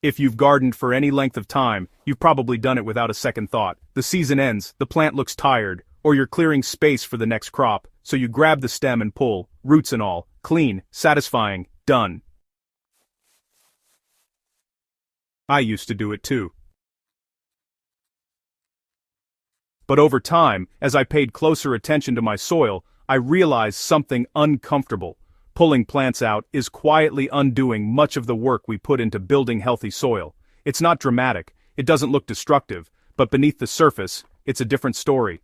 If you've gardened for any length of time, you've probably done it without a second thought. The season ends, the plant looks tired, or you're clearing space for the next crop, so you grab the stem and pull, roots and all, clean, satisfying, done. I used to do it too. But over time, as I paid closer attention to my soil, I realized something uncomfortable. Pulling plants out is quietly undoing much of the work we put into building healthy soil. It's not dramatic, it doesn't look destructive, but beneath the surface, it's a different story.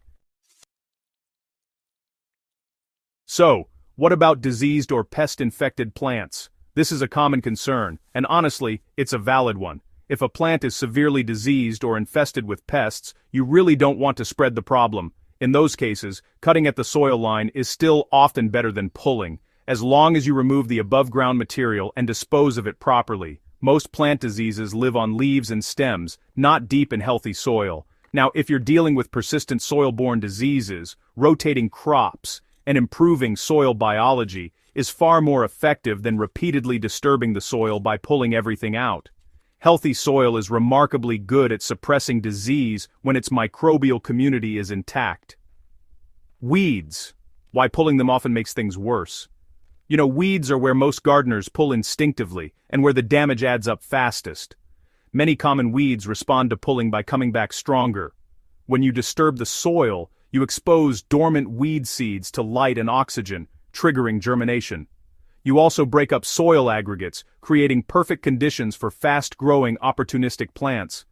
So, what about diseased or pest-infected plants? This is a common concern, and honestly, it's a valid one. If a plant is severely diseased or infested with pests, you really don't want to spread the problem. In those cases, cutting at the soil line is still often better than pulling, as long as you remove the above-ground material and dispose of it properly. Most plant diseases live on leaves and stems, not deep in healthy soil. Now, if you're dealing with persistent soil-borne diseases, rotating crops, and improving soil biology is far more effective than repeatedly disturbing the soil by pulling everything out. Healthy soil is remarkably good at suppressing disease when its microbial community is intact. Weeds. Why pulling them often makes things worse. Weeds are where most gardeners pull instinctively, and where the damage adds up fastest. Many common weeds respond to pulling by coming back stronger. When you disturb the soil, you expose dormant weed seeds to light and oxygen, triggering germination. You also break up soil aggregates, creating perfect conditions for fast-growing opportunistic plants.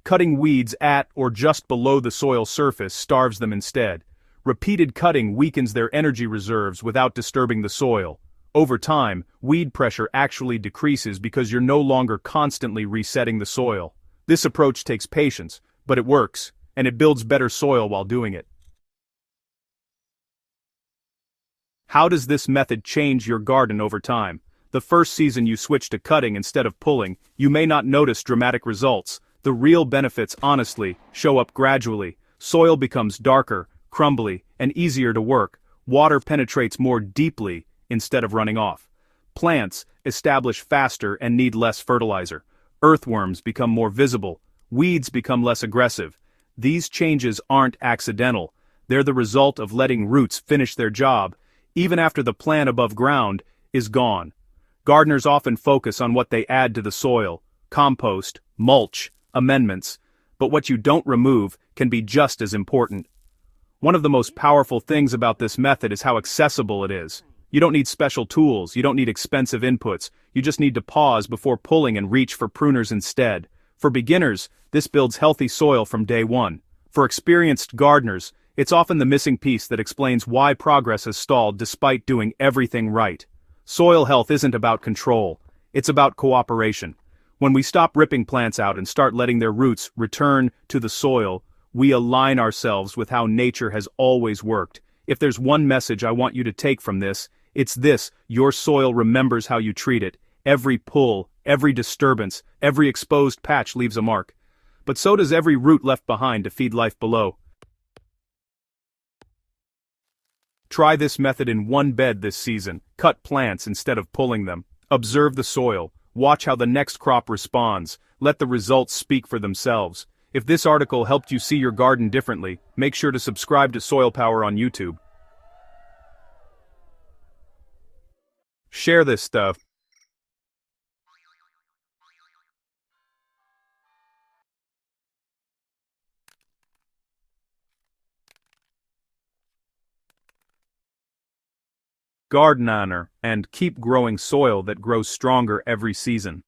Cutting weeds at or just below the soil surface starves them instead. Repeated cutting weakens their energy reserves without disturbing the soil. Over time, weed pressure actually decreases because you're no longer constantly resetting the soil. This approach takes patience, but it works, and it builds better soil while doing it. How does this method change your garden over time? The first season you switch to cutting instead of pulling, you may not notice dramatic results. The real benefits, honestly, show up gradually. Soil becomes darker, crumbly, and easier to work. Water penetrates more deeply instead of running off. Plants establish faster and need less fertilizer. Earthworms become more visible. Weeds become less aggressive. These changes aren't accidental. They're the result of letting roots finish their job, even after the plant above ground is gone. Gardeners often focus on what they add to the soil: compost, mulch, amendments, but what you don't remove can be just as important. One of the most powerful things about this method is how accessible it is. You don't need special tools, you don't need expensive inputs, you just need to pause before pulling and reach for pruners instead. For beginners, this builds healthy soil from day one. For experienced gardeners, it's often the missing piece that explains why progress has stalled despite doing everything right. Soil health isn't about control, it's about cooperation. When we stop ripping plants out and start letting their roots return to the soil, we align ourselves with how nature has always worked. If there's one message I want you to take from this, it's this: your soil remembers how you treat it. Every pull, every disturbance, every exposed patch leaves a mark. But so does every root left behind to feed life below. Try this method in one bed this season. Cut plants instead of pulling them. Observe the soil. Watch how the next crop responds. Let the results speak for themselves. If this article helped you see your garden differently, make sure to subscribe to Soilpower on YouTube. Share this stuff. Garden honor, and keep growing soil that grows stronger every season.